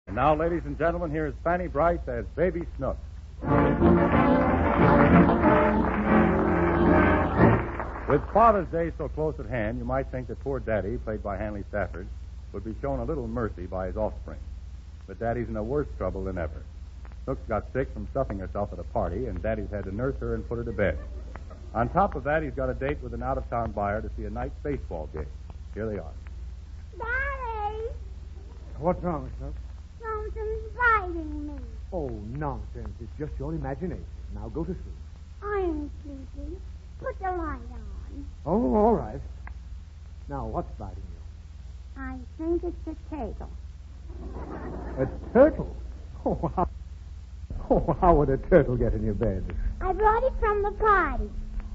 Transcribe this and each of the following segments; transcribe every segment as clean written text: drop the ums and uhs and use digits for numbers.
And now, ladies and gentlemen, here is Fanny Brice as Baby Snook. With Father's Day so close at hand, you might think that poor Daddy, played by Hanley Stafford, would be shown a little mercy by his offspring. But Daddy's in a worse trouble than ever. Snook's got sick from stuffing herself at a party, and Daddy's had to nurse her and put her to bed. On top of that, he's got a date with an out-of-town buyer to see a night baseball game. Here they are. Daddy! What's wrong, Snook? Something's biting me. Oh, nonsense. It's just your imagination. Now go to sleep. I ain't sleepy. Put the light on. Oh, all right. Now, what's biting you? I think it's a turtle. A turtle? How would a turtle get in your bed? I brought it from the party.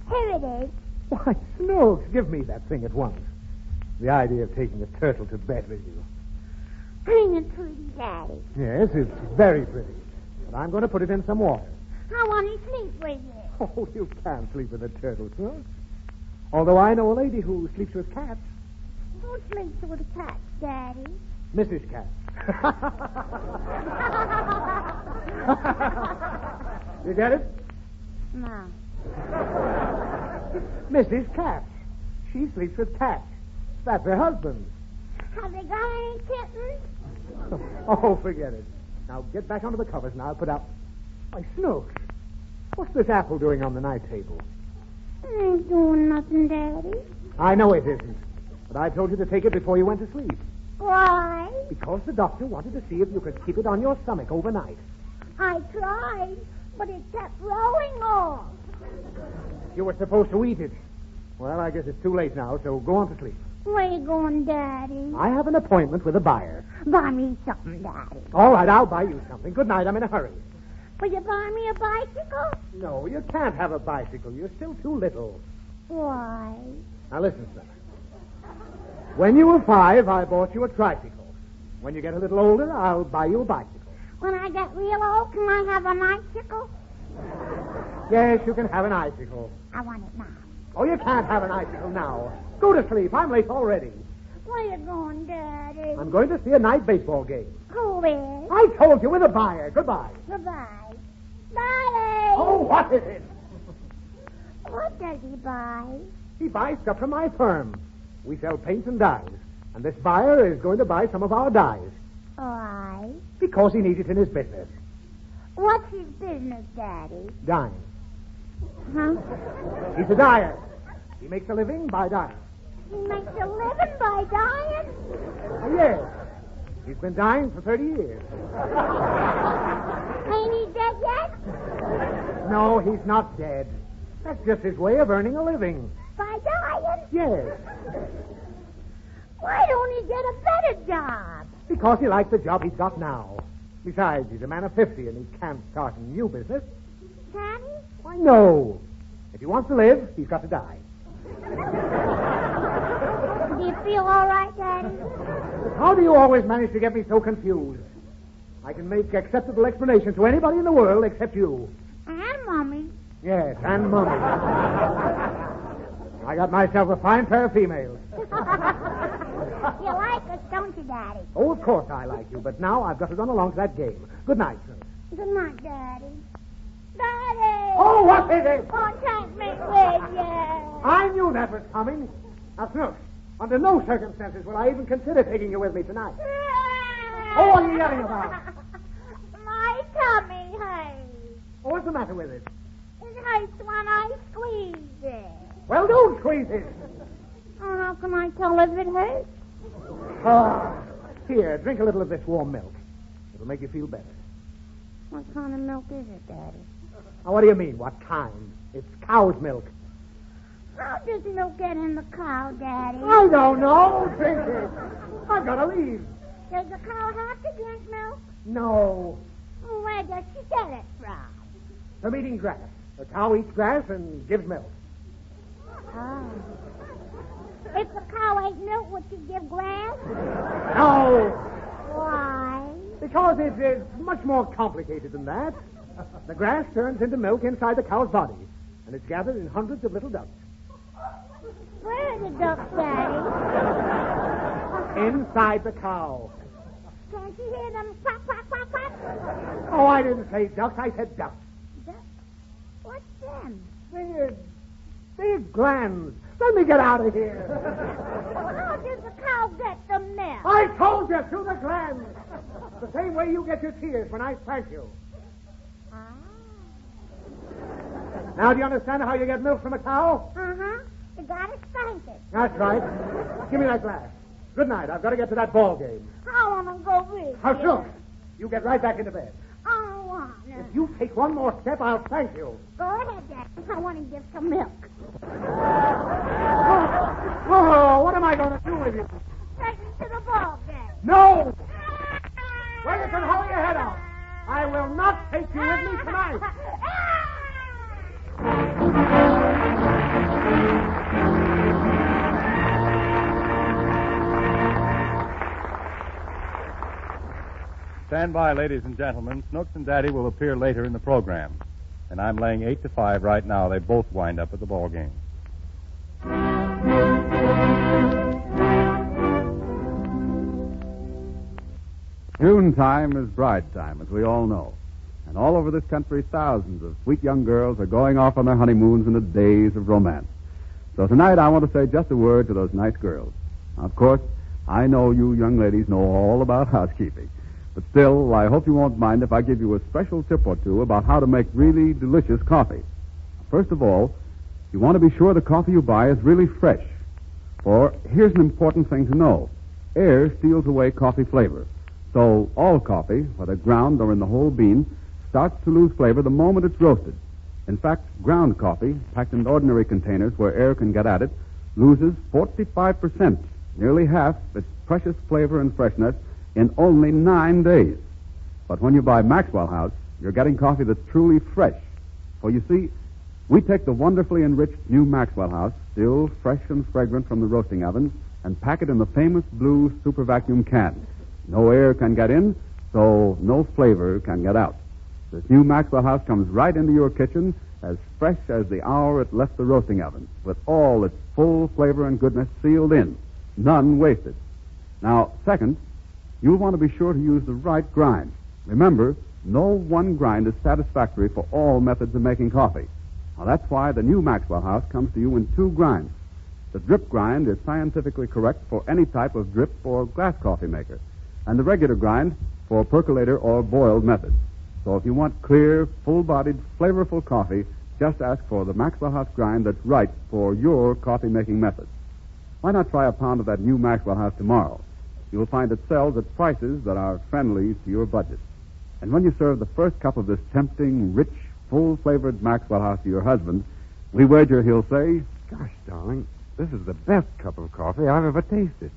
Here it is. Why, Snooks, give me that thing at once. The idea of taking a turtle to bed with you. Ain't it pretty, Daddy? Yes, it's very pretty. But I'm going to put it in some water. I want to sleep with you. Oh, you can't sleep with a turtle, Snooks. Although I know a lady who sleeps with cats. Who sleeps with cats, Daddy? Mrs. Cat. You get it? No. Mrs. Cat. She sleeps with cats. That's her husband. Have they got any kittens? Oh, forget it. Now get back onto the covers and I'll put out. Why, Snooks, what's this apple doing on the night table? It ain't doing nothing, Daddy. I know it isn't. But I told you to take it before you went to sleep. Why? Because the doctor wanted to see if you could keep it on your stomach overnight. I tried, but it kept rolling off. You were supposed to eat it. Well, I guess it's too late now, so go on to sleep. Where you going, Daddy? I have an appointment with a buyer. Buy me something, Daddy. All right, I'll buy you something. Good night. I'm in a hurry. Will you buy me a bicycle? No, you can't have a bicycle. You're still too little. Why? Now, listen, sir. When you were 5, I bought you a tricycle. When you get a little older, I'll buy you a bicycle. When I get real old, can I have an icicle? Yes, you can have an icicle. I want it now. Oh, you can't have an icicle now. Go to sleep. I'm late already. Where you going, Daddy? I'm going to see a night baseball game. Who is? I told you with a buyer. Goodbye. Goodbye. Daddy! Oh, what is it? What does he buy? He buys stuff from my firm. We sell paints and dyes. And this buyer is going to buy some of our dyes. Why? Because he needs it in his business. What's his business, Daddy? Dyeing. Huh? He's a dyer. He makes a living by dyeing. He makes a living by dying? Oh, yes. He's been dying for 30 years. Ain't he dead yet? No, he's not dead. That's just his way of earning a living. By dying? Yes. Why don't he get a better job? Because he likes the job he's got now. Besides, he's a man of 50 and he can't start a new business. Can he? Why, no. If he wants to live, he's got to die. Do you feel all right, Daddy? How do you always manage to get me so confused? I can make acceptable explanations to anybody in the world except you. And Mommy. Yes, and Mummy. I got myself a fine pair of females. You like us, don't you, Daddy? Oh, of course I like you, but now I've got to run along to that game. Good night, sir. Good night, Daddy. Daddy! Oh, what is it? Oh, take me with you. I knew that was coming. Now, Snooks, under no circumstances will I even consider taking you with me tonight. Oh, what are you yelling about? My tummy hurts. Oh, what's the matter with it? It hurts when I squeeze it. Well, don't squeeze it. Oh, how can I tell if it hurts? Oh, here, drink a little of this warm milk. It'll make you feel better. What kind of milk is it, Daddy? Now, what do you mean, what kind? It's cow's milk. How does milk get in the cow, Daddy? I don't know. Drink it. I've got to leave. Does the cow have to drink milk? No. Where does she get it from? From eating grass. The cow eats grass and gives milk. Oh. If the cow ate milk, would she give grass? No. Why? Because it's much more complicated than that. The grass turns into milk inside the cow's body, and it's gathered in hundreds of little ducts. Where are the ducks, Daddy? Inside the cow. Can't you hear them quack, quack, Oh, I didn't say ducks. I said ducks. What's them? Big glands. Let me get out of here. How does the cow get the milk? I told you, through the glands. The same way you get your tears when I spank you. Ah. Now, do you understand how you get milk from a cow? Uh-huh. You gotta spank it. That's right. Give me that glass. Good night. I've got to get to that ball game. I want to go with How you. soon? You get right back into bed. I don't want to. If you take one more step, I'll spank you. Go ahead, Daddy. I want to get some milk. Oh, what am I going to do with you? Take me to the ball game. No! Willson, hold your head out. I will not take you with me tonight. Stand by, ladies and gentlemen. Snooks and Daddy will appear later in the program. And I'm laying 8-5 right now. They both wind up at the ball game. June time is bride time, as we all know. And all over this country, thousands of sweet young girls are going off on their honeymoons in the days of romance. So tonight I want to say just a word to those nice girls. Now, of course, I know you young ladies know all about housekeeping. But still, I hope you won't mind if I give you a special tip or two about how to make really delicious coffee. First of all, you want to be sure the coffee you buy is really fresh. For here's an important thing to know. Air steals away coffee flavor. So all coffee, whether ground or in the whole bean, starts to lose flavor the moment it's roasted. In fact, ground coffee, packed in ordinary containers where air can get at it, loses 45%, nearly half its precious flavor and freshness in only 9 days. But when you buy Maxwell House, you're getting coffee that's truly fresh. For you see, we take the wonderfully enriched new Maxwell House, still fresh and fragrant from the roasting ovens, and pack it in the famous blue super vacuum can. No air can get in, so no flavor can get out. This new Maxwell House comes right into your kitchen as fresh as the hour it left the roasting oven, with all its full flavor and goodness sealed in, none wasted. Now, second, you'll want to be sure to use the right grind. Remember, no one grind is satisfactory for all methods of making coffee. Now, that's why the new Maxwell House comes to you in 2 grinds. The drip grind is scientifically correct for any type of drip or glass coffee maker, and the regular grind for percolator or boiled methods. So if you want clear, full-bodied, flavorful coffee, just ask for the Maxwell House grind that's right for your coffee-making method. Why not try a pound of that new Maxwell House tomorrow? You'll find it sells at prices that are friendly to your budget. And when you serve the first cup of this tempting, rich, full-flavored Maxwell House to your husband, we wager he'll say, Gosh, darling, this is the best cup of coffee I've ever tasted.